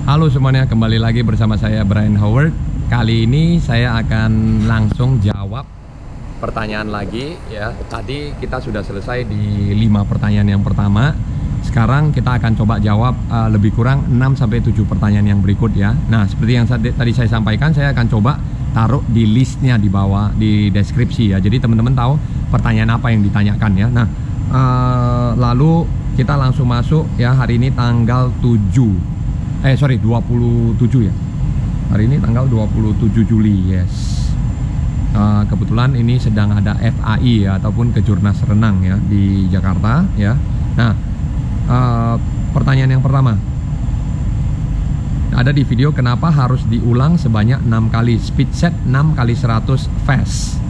Halo semuanya, kembali lagi bersama saya Brian Howard. Kali ini saya akan langsung jawab pertanyaan lagi ya. Tadi kita sudah selesai di 5 pertanyaan yang pertama. Sekarang kita akan coba jawab lebih kurang 6-7 pertanyaan yang berikut ya. Nah, seperti yang tadi saya sampaikan, saya akan coba taruh di listnya di bawah di deskripsi ya. Jadi teman-teman tahu pertanyaan apa yang ditanyakan ya. Nah, lalu kita langsung masuk ya. Hari ini tanggal 27 ya. Hari ini tanggal 27 Juli, yes. Kebetulan ini sedang ada FAI ya, ataupun Kejurnas Renang ya di Jakarta ya. Nah, pertanyaan yang pertama ada di video, kenapa harus diulang sebanyak 6 kali speed set 6 kali 100 fast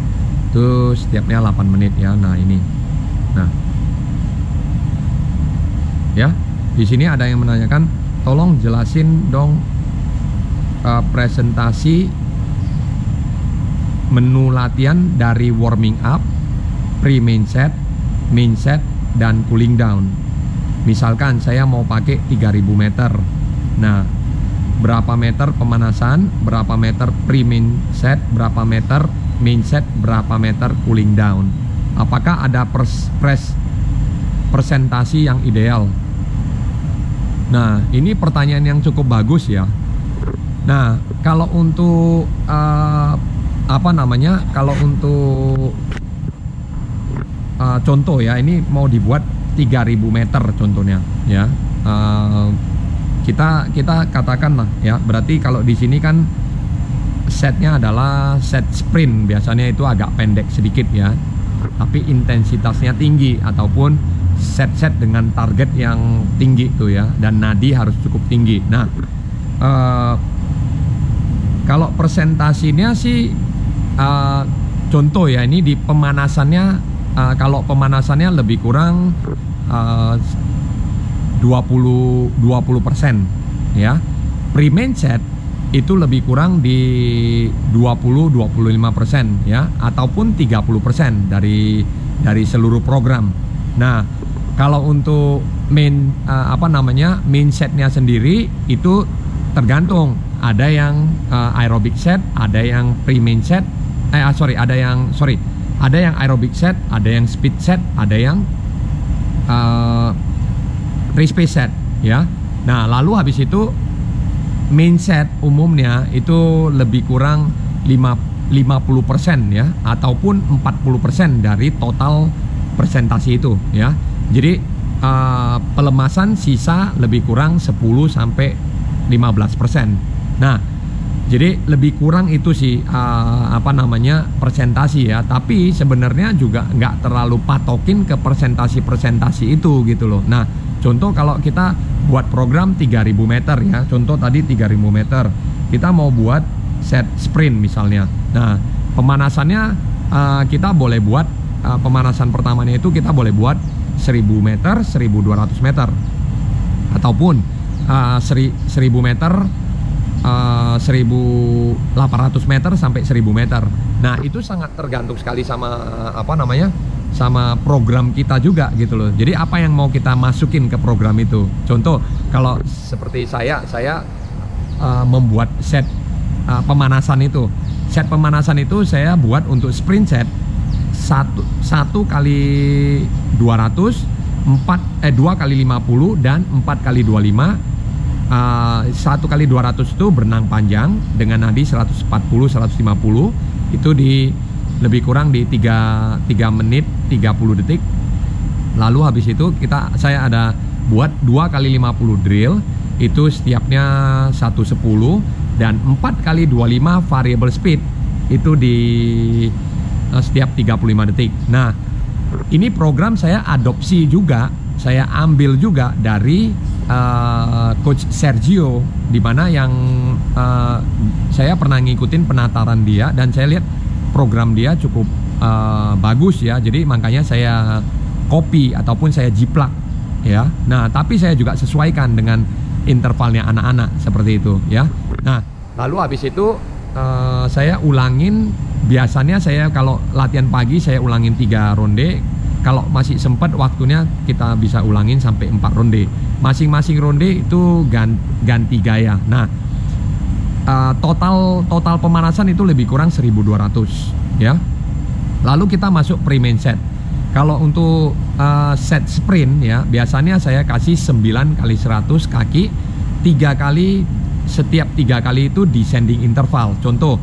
itu setiapnya 8 menit ya. Nah ini, nah ya, di sini ada yang menanyakan, tolong jelasin dong presentasi menu latihan dari warming up, pre-main set, main set, dan cooling down. Misalkan saya mau pakai 3000 meter. Nah, berapa meter pemanasan, berapa meter pre-main set, berapa meter main set, berapa meter cooling down. Apakah ada presentasi yang ideal? Nah, ini pertanyaan yang cukup bagus ya. Nah, kalau untuk kalau untuk contoh ya, ini mau dibuat 3000 meter contohnya ya. Kita katakan lah ya, berarti kalau di sini kan setnya adalah set sprint, biasanya itu agak pendek sedikit ya, tapi intensitasnya tinggi, ataupun set-set dengan target yang tinggi tuh ya, dan nadi harus cukup tinggi. Nah, kalau presentasinya sih contoh ya, ini di pemanasannya, kalau pemanasannya lebih kurang 20% ya. Pre-main set itu lebih kurang di 20-25% ya, ataupun 30% dari seluruh program. Nah, kalau untuk main main setnya sendiri itu tergantung. Ada yang aerobic set, ada yang pre-main set, ada yang aerobic set, ada yang speed set, ada yang race pace set ya. Nah, lalu habis itu main set umumnya itu lebih kurang 50% ya, ataupun 40% dari total presentasi itu ya. Jadi pelemasan sisa lebih kurang 10-15%. Nah, jadi lebih kurang itu sih presentasi ya. Tapi sebenarnya juga nggak terlalu patokin ke presentasi itu gitu loh. Nah, contoh kalau kita buat program 3000 meter ya, contoh tadi 3000 meter, kita mau buat set sprint misalnya. Nah, pemanasannya kita boleh buat pemanasan pertamanya itu kita boleh buat 1000 meter, 1200 meter, ataupun 1000 meter, 1800 meter sampai 1000 meter. Nah, itu sangat tergantung sekali sama sama program kita juga gitu loh. Jadi apa yang mau kita masukin ke program itu. Contoh kalau seperti saya membuat set pemanasan itu. Set pemanasan itu saya buat untuk sprint set 1 kali 200, 2 kali 50, dan 4 kali 25. 1 kali 200 itu berenang panjang dengan nadi 140-150, itu di lebih kurang di 3 menit 30 detik. Lalu habis itu saya ada buat 2 kali 50 drill, itu setiapnya 110, dan 4 kali 25 variable speed itu di setiap 35 detik. Nah, ini program saya adopsi juga, saya ambil juga dari Coach Sergio, dimana yang saya pernah ngikutin penataran dia, dan saya lihat program dia cukup bagus ya. Jadi makanya saya copy ataupun saya jiplak ya. Nah, tapi saya juga sesuaikan dengan intervalnya anak-anak seperti itu ya. Nah, lalu habis itu saya ulangin. Biasanya saya kalau latihan pagi saya ulangin 3 ronde. Kalau masih sempat waktunya kita bisa ulangin sampai 4 ronde. masing-masing ronde itu ganti gaya. Nah, total pemanasan itu lebih kurang 1.200 ya. Lalu kita masuk pre-main set. Kalau untuk set sprint ya, biasanya saya kasih 9 kali 100 kaki, 3 kali, setiap 3 kali itu descending interval. Contoh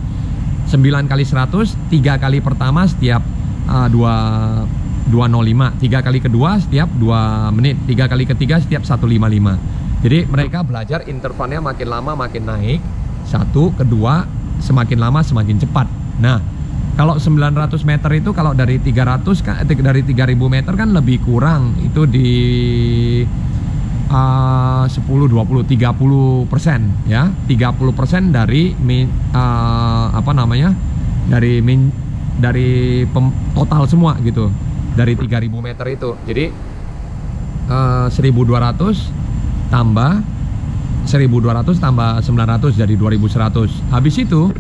9 kali 100, 3 kali pertama setiap 2.05, 3 kali kedua setiap 2 menit, 3 kali ketiga setiap 1.55. Jadi mereka belajar intervalnya makin lama makin naik, satu, kedua semakin lama semakin cepat. Nah, kalau 900 meter itu kalau dari 300 kan, dari 3.000 meter kan lebih kurang itu di 10, 20, 30% ya, 30% dari dari total semua gitu, dari 3.000 meter itu. Jadi 1.200 tambah 1.200 tambah 900 jadi 2.100. Habis itu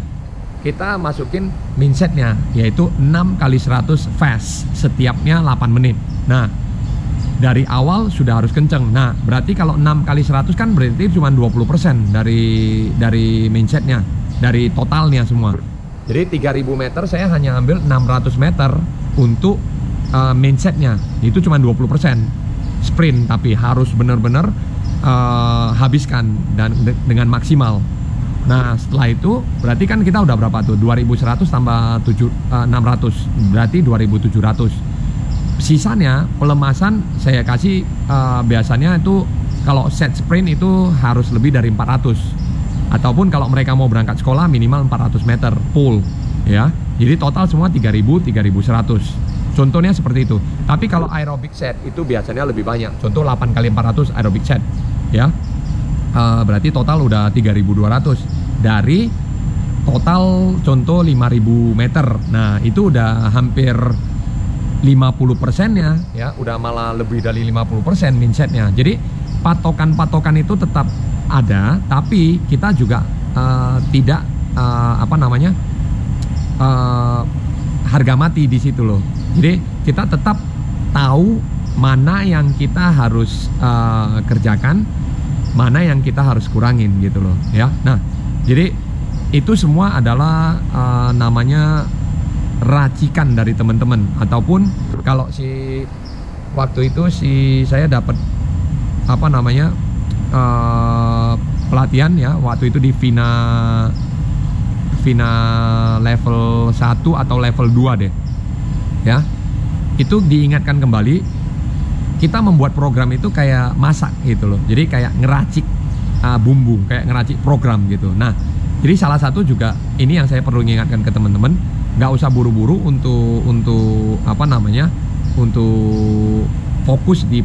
kita masukin main setnya, yaitu 6 kali 100 fast, setiapnya 8 menit. Nah, dari awal sudah harus kenceng. Nah, berarti kalau 6 kali 100 kan berarti cuma 20% dari main setnya, dari totalnya semua. Jadi 3.000 meter saya hanya ambil 600 meter untuk main setnya, itu cuma 20% sprint, tapi harus benar-benar habiskan dan dengan maksimal. Nah, setelah itu berarti kan kita udah berapa tuh? 2.100 tambah 600 berarti 2.700. Sisanya pelemasan saya kasih biasanya itu kalau set sprint itu harus lebih dari 400. Ataupun kalau mereka mau berangkat sekolah minimal 400 meter full ya. Jadi total semua 3.000, 3.100. Contohnya seperti itu. Tapi kalau aerobic set itu biasanya lebih banyak. Contoh 8 kali 400 aerobic set ya. Berarti total udah 3.200 dari total contoh 5.000 meter. Nah, itu udah hampir 50%-nya ya, udah malah lebih dari 50% min setnya. Jadi patokan-patokan itu tetap ada, tapi kita juga tidak harga mati di situ loh. Jadi kita tetap tahu mana yang kita harus kerjakan, mana yang kita harus kurangin gitu loh ya. Nah, jadi itu semua adalah namanya racikan dari teman-teman. Ataupun kalau waktu itu saya dapat pelatihan ya, waktu itu di Vina level 1 atau level 2 deh ya. Itu diingatkan kembali, kita membuat program itu kayak masak gitu loh. Jadi kayak ngeracik bumbu, kayak ngeracik program gitu. Nah, jadi salah satu juga ini yang saya perlu ingatkan ke teman-teman, nggak usah buru-buru untuk untuk fokus di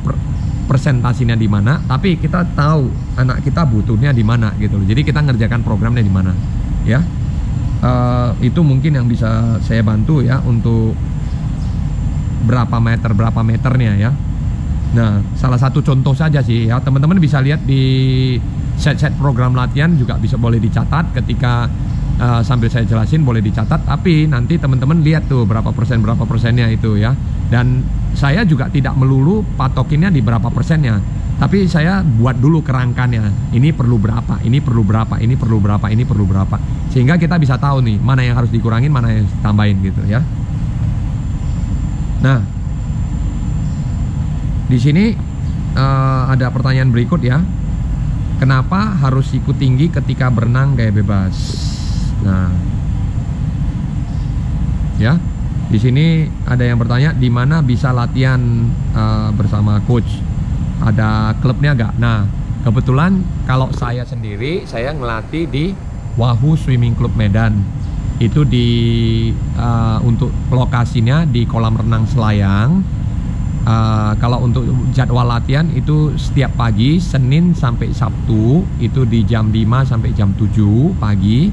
presentasinya di mana, tapi kita tahu anak kita butuhnya di mana gitu loh. Jadi kita ngerjakan programnya di mana ya. Itu mungkin yang bisa saya bantu ya untuk berapa meternya ya. Nah, salah satu contoh saja sih ya, teman-teman bisa lihat di set-set program latihan juga bisa boleh dicatat ketika sambil saya jelasin, boleh dicatat, tapi nanti teman-teman lihat tuh berapa persennya itu ya. Dan saya juga tidak melulu patokinnya di berapa persennya, tapi saya buat dulu kerangkanya. Ini perlu berapa, ini perlu berapa, ini perlu berapa, ini perlu berapa, sehingga kita bisa tahu nih mana yang harus dikurangin, mana yang ditambahin gitu ya. Nah, di sini ada pertanyaan berikut ya. Kenapa harus ikut tinggi ketika berenang gaya bebas? Nah, ya, di sini ada yang bertanya di mana bisa latihan bersama coach. Ada klubnya nggak? Nah, kebetulan kalau saya sendiri, saya ngelatih di Wahoo Swimming Club Medan. Itu untuk lokasinya di kolam renang Selayang. Kalau untuk jadwal latihan itu setiap pagi Senin sampai Sabtu itu di jam 5 sampai jam 7 pagi.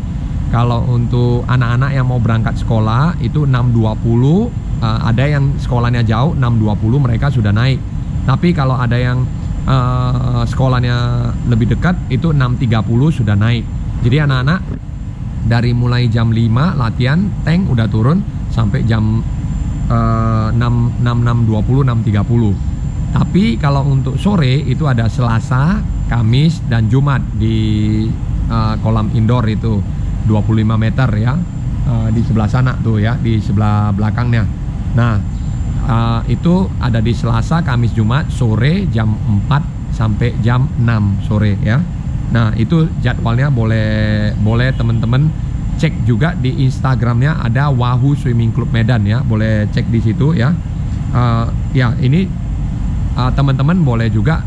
Kalau untuk anak-anak yang mau berangkat sekolah itu 6.20, ada yang sekolahnya jauh 6.20 mereka sudah naik. Tapi kalau ada yang sekolahnya lebih dekat itu 6.30 sudah naik. Jadi anak-anak dari mulai jam 5 latihan tank udah turun sampai jam 6.20, 6.30. Tapi kalau untuk sore itu ada Selasa, Kamis, dan Jumat di kolam indoor itu 25 meter ya, di sebelah sana tuh ya, di sebelah belakangnya. Nah, itu ada di Selasa, Kamis, Jumat sore jam 4 sampai jam 6 sore ya. Nah, itu jadwalnya boleh teman-teman cek juga di Instagramnya, ada Wahoo Swimming Club Medan ya, boleh cek di situ ya. Ya ini teman-teman boleh juga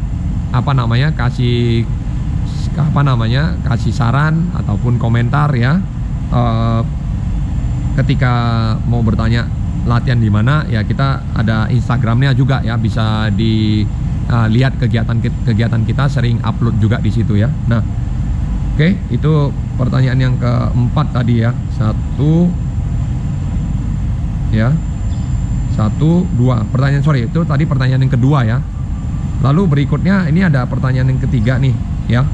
kasih saran ataupun komentar ya, ketika mau bertanya latihan di mana ya. Kita ada Instagramnya juga ya, bisa dilihat kegiatan kita, sering upload juga di situ ya. Nah, oke, itu pertanyaan yang keempat tadi ya. 1, 2 pertanyaan, itu tadi pertanyaan yang kedua ya. Lalu berikutnya ini ada pertanyaan yang ketiga nih ya.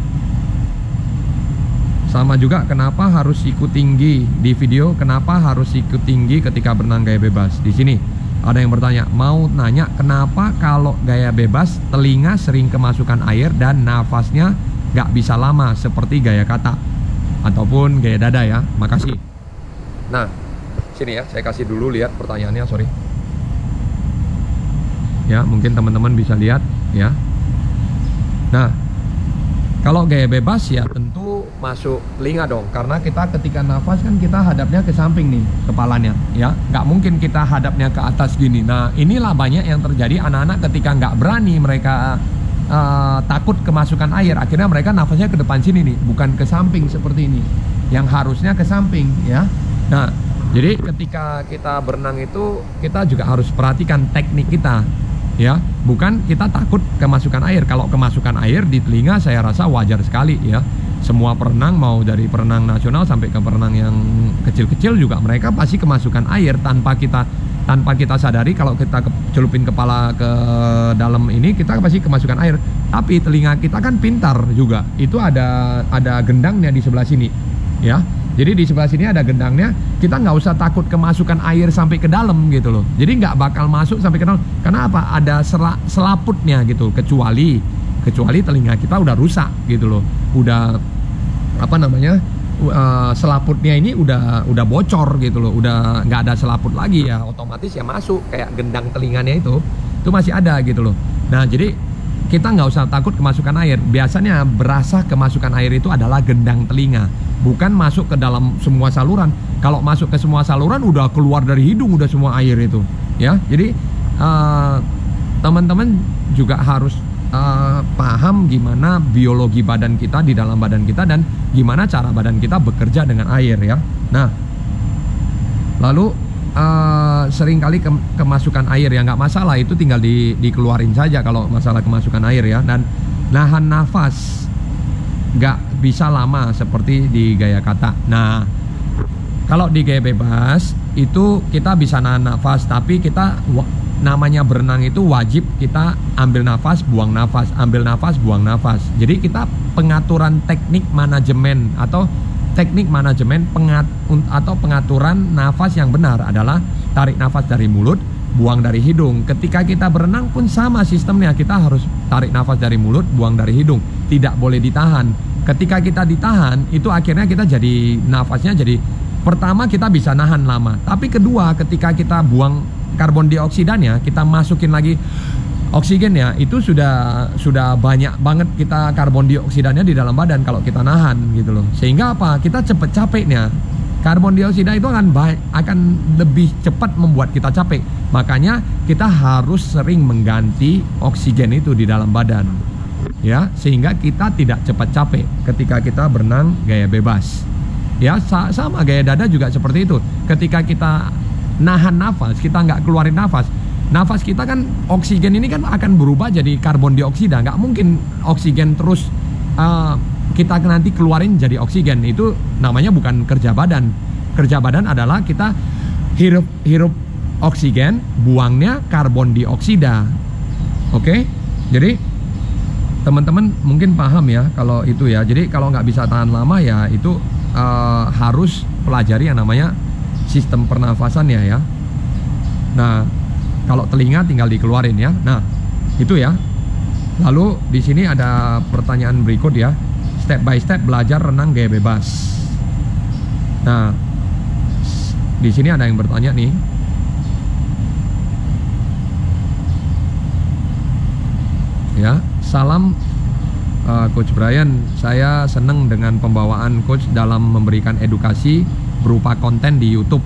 Sama juga, kenapa harus ikut tinggi di video? Kenapa harus ikut tinggi ketika berenang gaya bebas? Di sini ada yang bertanya, mau nanya kenapa kalau gaya bebas telinga sering kemasukan air dan nafasnya nggak bisa lama seperti gaya kata ataupun gaya dada ya. Makasih. Nah, sini ya, saya kasih dulu lihat pertanyaannya, sorry. Ya, mungkin teman-teman bisa lihat ya. Nah, kalau gaya bebas ya tentu masuk telinga dong, karena kita ketika nafas kan kita hadapnya ke samping nih kepalanya ya, nggak mungkin kita hadapnya ke atas gini. Nah, inilah banyak yang terjadi anak-anak ketika nggak berani, mereka takut kemasukan air, akhirnya mereka nafasnya ke depan sini nih, bukan ke samping seperti ini, yang harusnya ke samping ya. Nah, jadi ketika kita berenang itu kita juga harus perhatikan teknik kita ya, bukan kita takut kemasukan air. Kalau kemasukan air di telinga saya rasa wajar sekali ya. Semua perenang, mau dari perenang nasional sampai ke perenang yang kecil-kecil juga, mereka pasti kemasukan air tanpa kita sadari. Kalau kita celupin kepala ke dalam ini, kita pasti kemasukan air. Tapi telinga kita kan pintar juga, itu ada gendangnya di sebelah sini ya. Jadi di sebelah sini ada gendangnya, kita nggak usah takut kemasukan air sampai ke dalam gitu loh. Jadi nggak bakal masuk sampai ke dalam. Karena apa? Ada selaputnya gitu. Kecuali telinga kita udah rusak gitu loh. Udah selaputnya ini udah bocor gitu loh. Udah nggak ada selaput lagi ya, otomatis ya masuk kayak gendang telinganya itu masih ada gitu loh. Nah, jadi kita nggak usah takut kemasukan air. Biasanya berasa kemasukan air itu adalah gendang telinga, bukan masuk ke dalam semua saluran. Kalau masuk ke semua saluran udah keluar dari hidung, udah semua air itu ya. Jadi teman-teman juga harus paham gimana biologi badan kita, di dalam badan kita, dan gimana cara badan kita bekerja dengan air ya. Nah, lalu seringkali kemasukan air ya, nggak masalah, itu tinggal dikeluarin saja kalau masalah kemasukan air ya. Dan nahan nafas nggak bisa lama seperti di gaya kata. Nah, kalau di gaya bebas itu kita bisa nahan nafas, tapi kita namanya berenang itu wajib kita ambil nafas, buang nafas, ambil nafas, buang nafas. Jadi kita pengaturan teknik manajemen atau pengaturan nafas yang benar adalah tarik nafas dari mulut, buang dari hidung. Ketika kita berenang pun sama sistemnya, kita harus tarik nafas dari mulut, buang dari hidung, tidak boleh ditahan. Ketika kita ditahan, itu akhirnya kita jadi nafasnya jadi, pertama kita bisa nahan lama, tapi kedua ketika kita buang karbon dioksidannya, kita masukin lagi oksigennya, itu sudah banyak banget kita karbon dioksidannya di dalam badan kalau kita nahan gitu loh. Sehingga apa? Kita cepet capeknya. Karbon dioksida itu akan lebih cepat membuat kita capek. Makanya kita harus sering mengganti oksigen itu di dalam badan ya, sehingga kita tidak cepat capek ketika kita berenang gaya bebas ya. Sama gaya dada juga seperti itu. Ketika kita nahan nafas, kita nggak keluarin nafas kita kan, oksigen ini kan akan berubah jadi karbon dioksida. Nggak mungkin oksigen terus kita nanti keluarin jadi oksigen. Itu namanya bukan kerja badan. Kerja badan adalah kita hirup oksigen, buangnya karbon dioksida. Oke? Jadi teman-teman mungkin paham ya kalau itu ya. Jadi kalau nggak bisa tahan lama ya, itu harus pelajari yang namanya sistem pernafasannya ya. Nah, kalau telinga tinggal dikeluarin ya. Nah, Itu ya. Lalu di sini ada pertanyaan berikut ya. Step by step belajar renang gaya bebas. Nah, di sini ada yang bertanya nih. Ya, salam Coach Brian. Saya senang dengan pembawaan Coach dalam memberikan edukasi berupa konten di YouTube.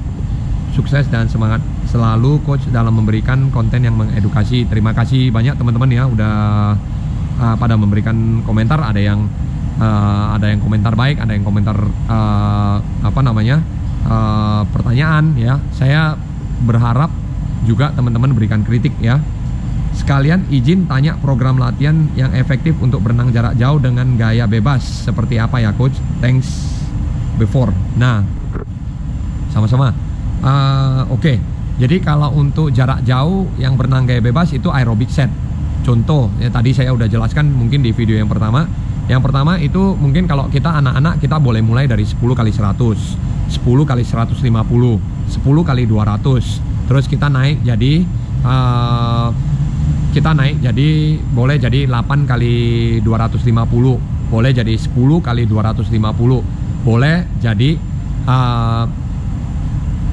Sukses dan semangat selalu Coach dalam memberikan konten yang mengedukasi. Terima kasih banyak teman-teman ya udah pada memberikan komentar. Ada yang komentar baik, ada yang komentar pertanyaan ya. Saya berharap juga teman-teman berikan kritik ya. Sekalian izin tanya program latihan yang efektif untuk berenang jarak jauh dengan gaya bebas seperti apa ya Coach? Thanks before. Nah, sama-sama. Oke. Jadi kalau untuk jarak jauh yang berenang gaya bebas itu aerobic set. Contoh ya, tadi saya udah jelaskan mungkin di video yang pertama. Yang pertama itu mungkin kalau kita anak-anak kita boleh mulai dari 10 kali 100, 10 kali 150, 10 kali 200. Terus kita naik jadi boleh jadi 8 kali 250, boleh jadi 10 kali 250, boleh jadi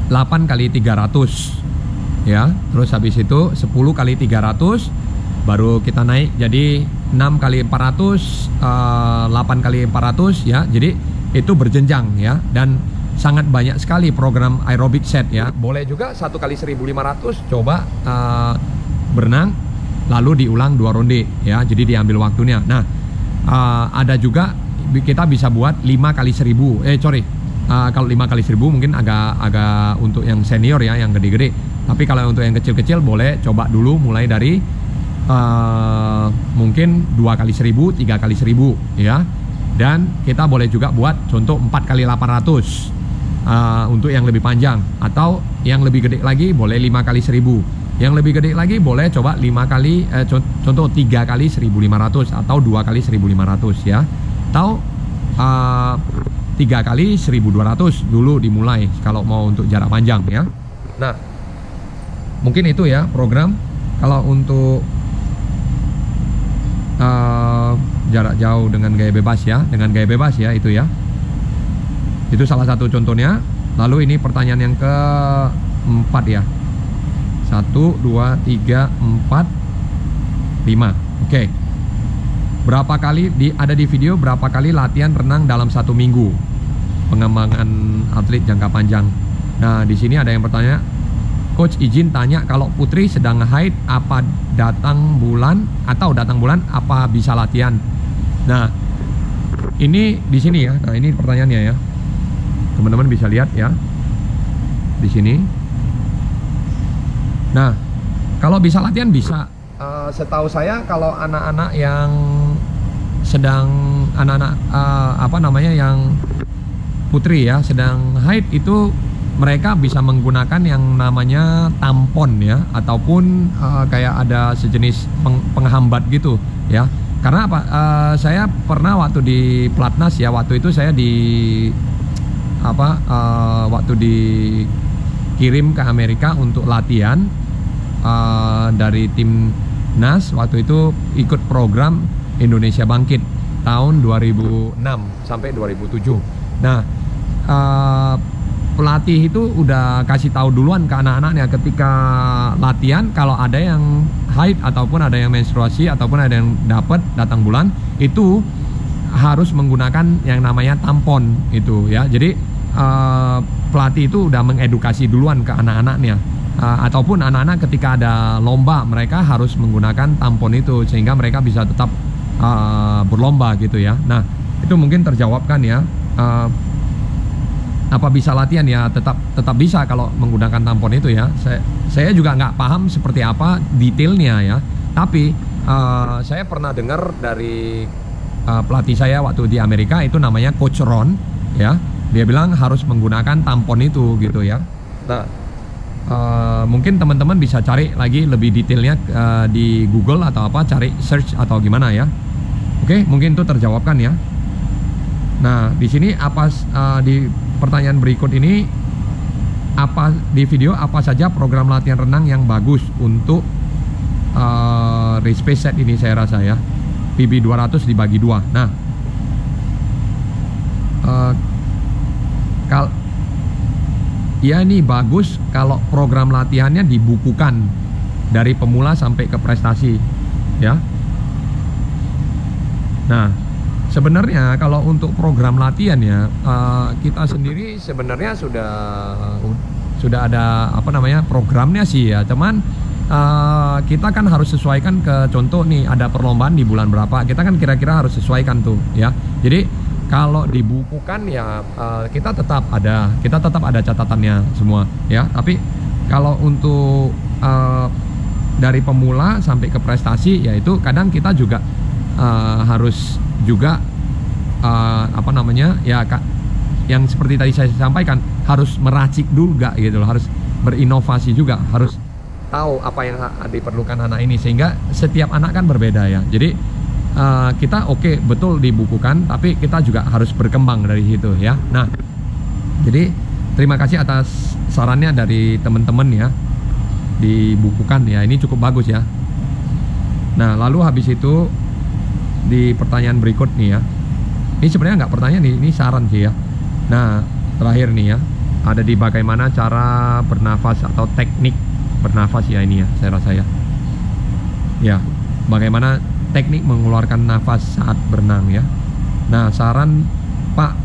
8 kali 300 ya. Terus habis itu 10 kali 300 baru kita naik jadi 6 kali 400, 8 kali 400 ya. Jadi itu berjenjang ya, dan sangat banyak sekali program aerobic set ya. Boleh juga 1 kali 1500 coba berenang lalu diulang 2 ronde ya. Jadi diambil waktunya. Nah, ada juga kita bisa buat 5 kali 1000. Kalau 5 kali 1000 mungkin agak untuk yang senior ya, yang gede-gede. Tapi kalau untuk yang kecil-kecil boleh coba dulu mulai dari mungkin 2 kali 1000, 3 kali 1000 ya. Dan kita boleh juga buat contoh 4 kali 800 untuk yang lebih panjang, atau yang lebih gede lagi boleh 5 kali 1000. Yang lebih gede lagi boleh coba 5 kali contoh 3 kali 1500 atau 2 kali 1500 ya. Atau 3 kali 1200 dulu dimulai kalau mau untuk jarak panjang ya. Nah, mungkin itu ya program kalau untuk jarak jauh dengan gaya bebas ya. Dengan gaya bebas ya itu ya. Itu salah satu contohnya. Lalu ini pertanyaan yang keempat ya. 1, 2, 3, 4, 5. Oke. Berapa kali ada di video berapa kali latihan renang dalam 1 minggu pengembangan atlet jangka panjang. Nah, di sini ada yang bertanya, Coach izin tanya, kalau Putri sedang haid apa datang bulan apa bisa latihan? Nah, ini di sini ya. Nah, ini pertanyaannya ya. Teman-teman bisa lihat ya. Di sini. Nah, kalau bisa latihan bisa. Setahu saya kalau anak-anak yang sedang yang putri ya sedang haid itu mereka bisa menggunakan yang namanya tampon ya, ataupun kayak ada sejenis penghambat gitu ya. Karena apa? Saya pernah waktu di Platnas ya, waktu itu saya waktu dikirim ke Amerika untuk latihan dari tim Nas, waktu itu ikut program Indonesia Bangkit tahun 2006 sampai 2007. Nah, pelatih itu udah kasih tahu duluan ke anak-anaknya ketika latihan kalau ada yang haid ataupun ada yang menstruasi ataupun ada yang datang bulan itu harus menggunakan yang namanya tampon itu ya. Jadi pelatih itu udah mengedukasi duluan ke anak-anaknya. Ataupun anak-anak ketika ada lomba mereka harus menggunakan tampon itu sehingga mereka bisa tetap berlomba gitu ya. Nah, itu mungkin terjawabkan ya. Apa bisa latihan ya? Tetap bisa kalau menggunakan tampon itu ya. Saya juga nggak paham seperti apa detailnya ya. Tapi saya pernah dengar dari pelatih saya waktu di Amerika, itu namanya Coach Ron ya. Dia bilang harus menggunakan tampon itu gitu ya. Nah, mungkin teman-teman bisa cari lagi lebih detailnya di Google atau cari search atau gimana ya. Oke, mungkin itu terjawabkan ya. Nah, di sini di pertanyaan berikut ini di video apa saja program latihan renang yang bagus untuk Space Set ini saya rasa ya. PB 200 dibagi 2. Nah, ya ini bagus kalau program latihannya dibukukan dari pemula sampai ke prestasi ya. Nah, sebenarnya kalau untuk program latihan ya, kita sendiri sebenarnya sudah ada apa namanya programnya sih ya. Cuman kita kan harus sesuaikan ke, contoh nih ada perlombaan di bulan berapa, kita kan kira-kira harus sesuaikan tuh ya. Jadi kalau dibukukan ya kita tetap ada catatannya semua ya. Tapi kalau untuk dari pemula sampai ke prestasi ya, itu kadang kita juga harus juga apa namanya ya, yang seperti tadi saya sampaikan, harus meracik juga gitu loh, harus berinovasi juga, harus tahu apa yang diperlukan anak ini, sehingga setiap anak kan berbeda ya. Jadi kita oke, betul dibukukan, tapi kita juga harus berkembang dari situ ya. Nah, jadi terima kasih atas sarannya dari teman-teman ya, dibukukan ya, ini cukup bagus ya. Nah, lalu habis itu di pertanyaan berikut nih ya, ini sebenarnya nggak pertanyaan nih, ini saran sih ya. Nah, terakhir nih ya, ada di bagaimana cara bernafas atau teknik bernafas ya, ini ya saya rasa ya. Ya, bagaimana teknik mengeluarkan nafas saat berenang ya. Nah, saran Pak,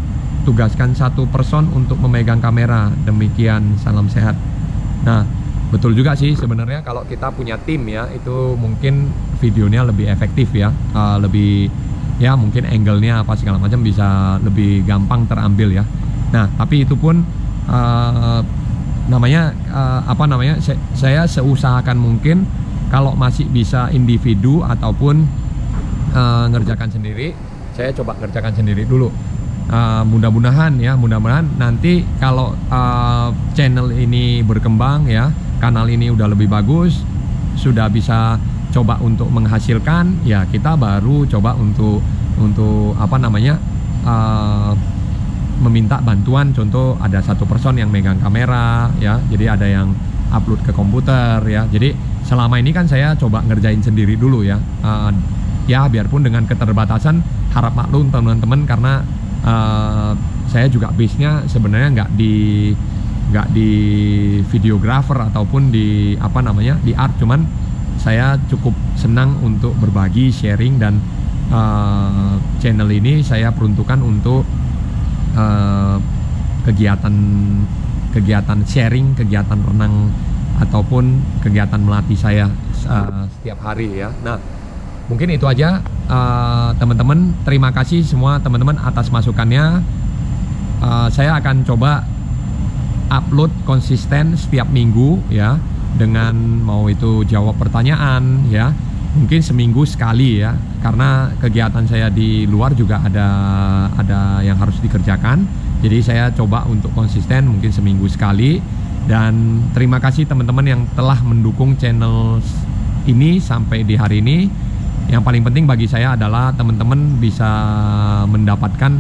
tugaskan 1 person untuk memegang kamera, demikian, salam sehat. Nah, betul juga sih sebenarnya, kalau kita punya tim ya, itu mungkin videonya lebih efektif ya, lebih ya, mungkin angle-nya apa segala macam bisa lebih gampang terambil ya. Nah, tapi itu pun namanya apa namanya, saya seusahakan mungkin kalau masih bisa individu ataupun ngerjakan sendiri, saya coba ngerjakan sendiri dulu. Mudah-mudahan nanti kalau channel ini berkembang ya, kanal ini udah lebih bagus, sudah bisa coba untuk menghasilkan ya, kita baru coba untuk apa namanya, meminta bantuan. Contoh ada 1 person yang megang kamera ya, jadi ada yang upload ke komputer ya. Jadi selama ini kan saya coba ngerjain sendiri dulu ya. Ya biarpun dengan keterbatasan, harap maklum teman-teman, karena saya juga base-nya sebenarnya nggak di videographer ataupun di apa namanya, di art. Cuman saya cukup senang untuk berbagi, sharing, dan channel ini saya peruntukkan untuk kegiatan sharing, kegiatan renang, ataupun kegiatan melatih saya setiap hari ya. Nah, mungkin itu aja teman-teman. Terima kasih semua teman-teman atas masukannya. Saya akan coba upload konsisten setiap minggu ya, dengan mau itu jawab pertanyaan ya, mungkin seminggu sekali ya, karena kegiatan saya di luar juga ada yang harus dikerjakan. Jadi saya coba untuk konsisten, mungkin seminggu sekali. Dan terima kasih teman-teman yang telah mendukung channel ini sampai di hari ini. Yang paling penting bagi saya adalah teman-teman bisa mendapatkan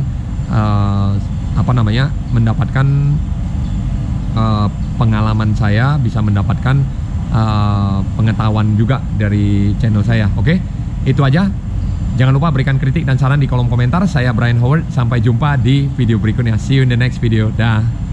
apa namanya, mendapatkan pengalaman saya, bisa mendapatkan pengetahuan juga dari channel saya. Oke, itu aja. Jangan lupa berikan kritik dan saran di kolom komentar. Saya Brian Howard, sampai jumpa di video berikutnya. See you in the next video. Dah.